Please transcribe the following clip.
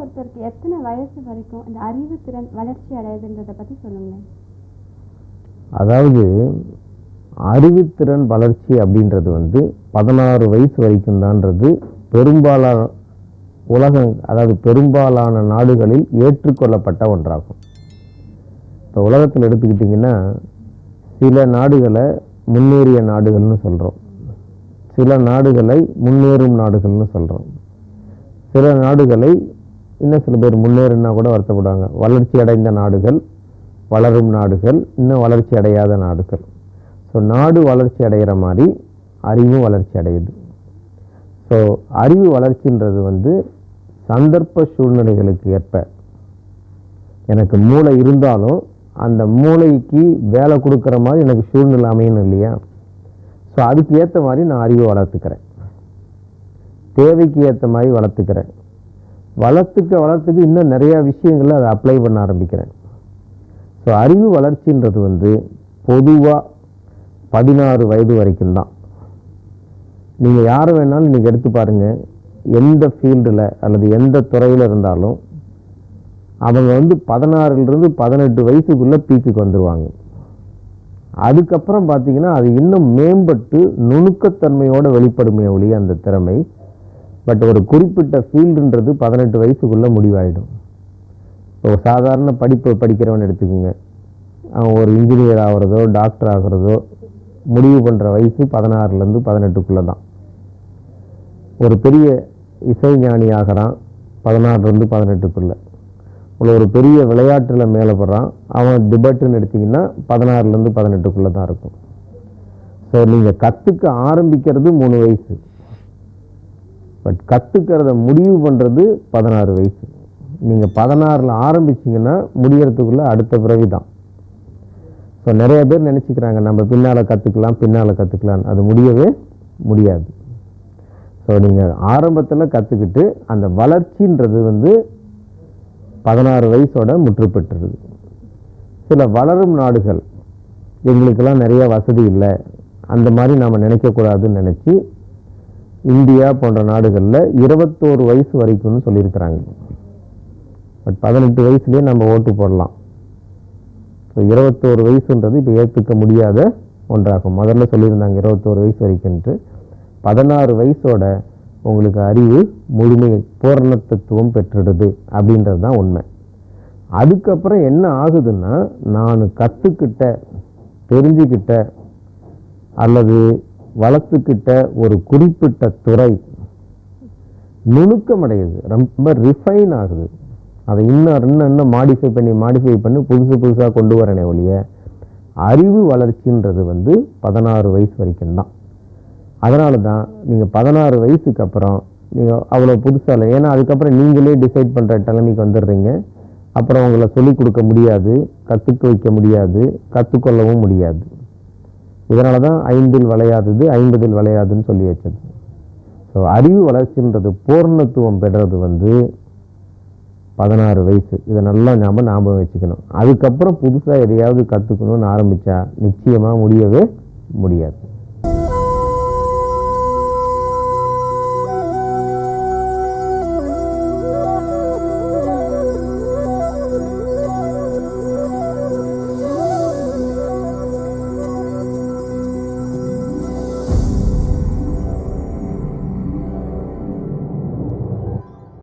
ஒருத்தருக்கு எத்தனை வயசு வரைக்கும் இந்த அறிவு திறன் வளர்ச்சி அடையுதுன்றதை பற்றி சொல்லுங்களேன். அதாவது அறிவுத்திறன் வளர்ச்சி அப்படின்றது 16 வயசு வரைக்கும் தான்றது பெரும்பாலான அதாவது பெரும்பாலான நாடுகளில் ஏற்றுக்கொள்ளப்பட்ட ஒன்றாகும். இப்போ உலகத்தில் எடுத்துக்கிட்டிங்கன்னா சில நாடுகளை முன்னேறிய நாடுகள்னு சொல்கிறோம், சில நாடுகளை முன்னேறும் நாடுகள்னு சொல்கிறோம், சில நாடுகளை இன்னும் சில பேர் முன்னேறுனா கூட வருத்தப்படுவாங்க, வளர்ச்சி அடைந்த நாடுகள், வளரும் நாடுகள், இன்னும் வளர்ச்சி அடையாத நாடுகள். ஸோ நாடு வளர்ச்சி அடைகிற மாதிரி அறிவும் வளர்ச்சி அடையுது. ஸோ அறிவு வளர்ச்சின்றது சந்தர்ப்ப சூழ்நிலைகளுக்கு ஏற்ப, எனக்கு மூளை இருந்தாலும் அந்த மூளைக்கு வேலை கொடுக்குற மாதிரி எனக்கு சூழ்நிலை அமையணும் இல்லையா? ஸோ அதுக்கு ஏற்ற மாதிரி நான் அறிவை வளர்த்துக்கிறேன், தேவைக்கு ஏற்ற மாதிரி வளர்த்துக்கிறேன். வளர்த்துக்க இன்னும் நிறையா விஷயங்களை அதை அப்ளை பண்ண ஆரம்பிக்கிறேன். ஸோ அறிவு வளர்ச்சின்றது பொதுவாக 16 வயது வரைக்கும் தான். நீங்கள் யாரை வேணாலும் இன்றைக்கி எடுத்து பாருங்கள், எந்த ஃபீல்டில் அல்லது எந்த துறையில் இருந்தாலும் அவங்க 16லேருந்து 18 வயசுக்குள்ளே பீக்குக்கு வந்துடுவாங்க. அதுக்கப்புறம் பார்த்திங்கன்னா அது இன்னும் மேம்பட்டு நுணுக்கத்தன்மையோடு வெளிப்படுமே ஒழிய அந்த திறமை. பட் ஒரு குறிப்பிட்ட ஃபீல்டுன்றது 18 வயசுக்குள்ளே முடிவாயிடும். இப்போ சாதாரண படிப்பு படிக்கிறவன் எடுத்துக்கோங்க, அவன் ஒரு இன்ஜினியர் ஆகிறதோ டாக்டர் ஆகிறதோ முடிவு பண்ணுற வயசு 16லேருந்து 18க்குள்ளே தான். ஒரு பெரிய இசைஞானி ஆகிறான் 16லேருந்து 18க்குள்ளே. ஒரு பெரிய விளையாட்டில் மேலே போடுறான், அவன் டிபேட்டுன்னு எடுத்திங்கன்னா 16லேருந்து 18க்குள்ளே தான் இருக்கும். ஸோ நீங்கள் கற்றுக்க ஆரம்பிக்கிறது 3 வயசு, பட் கற்றுக்கிறத முடிவு பண்ணுறது 16 வயசு. நீங்கள் 16ல் ஆரம்பிச்சிங்கன்னா முடியறதுக்குள்ளே அடுத்த பிறவி தான். ஸோ நிறைய பேர் நினச்சிக்கிறாங்க நம்ம பின்னால் கற்றுக்கலாம், அது முடியவே முடியாது. ஸோ நீங்கள் ஆரம்பத்தில் கற்றுக்கிட்டு அந்த வளர்ச்சின்றது 16 வயசோட முற்று பெற்றுருது. சில வளரும் நாடுகள் எங்களுக்கெல்லாம் நிறைய வசதி இல்லை, அந்த மாதிரி நாம் நினைக்கக்கூடாதுன்னு நினச்சி இந்தியா போன்ற நாடுகளில் 21 வயசு வரைக்கும்னு சொல்லியிருக்கிறாங்க. பட் 18 வயசுலேயே நம்ம ஓட்டு போடலாம். ஸோ 21 வயசுன்றது இப்போ ஏற்றுக்க முடியாத ஒன்றாகும். முதல்ல சொல்லியிருந்தாங்க 21 வயசு வரைக்கும்ட்டு. 16 வயசோட உங்களுக்கு அறிவு முழுமை பூரணத்துவம் பெற்றுடுது அப்படின்றது தான் உண்மை. அதுக்கப்புறம் என்ன ஆகுதுன்னா, நான் கற்றுக்கிட்ட தெரிஞ்சுக்கிட்ட அல்லது வளர்த்துக்கிட்ட ஒரு குறிப்பிட்ட துறை நுணுக்கமடையுது, ரொம்ப ரிஃபைன் ஆகுது. அதை இன்னும் மாடிஃபை பண்ணி புதுசாக கொண்டு வரனே ஒழிய அறிவு வளர்ச்சின்றது 16 வயசு வரைக்கும் தான். அதனால தான் நீங்கள் 16 வயசுக்கு அப்புறம் நீங்கள் அவ்வளோ புதுசாக இல்லை. ஏன்னா அதுக்கப்புறம் நீங்களே டிசைட் பண்ணுற நிலைமைக்கு வந்துடுறீங்க. அப்புறம் உங்களை சொல்லிக் கொடுக்க முடியாது, கற்றுக்க வைக்க முடியாது, கற்றுக்கொள்ளவும் முடியாது. இதனால தான் 5ல் வளையாதது 50ல் வளையாதுன்னு சொல்லி வச்சது. ஸோ அறிவு வளர்ச்சின்றது பூர்ணத்துவம் பெறுறது 16 வயசு. இதை நல்லா ஞாபகம் வச்சுக்கணும். அதுக்கப்புறம் புதுசாக எதையாவது கற்றுக்கணும்னு ஆரம்பித்தா நிச்சயமாக முடியவே முடியாது.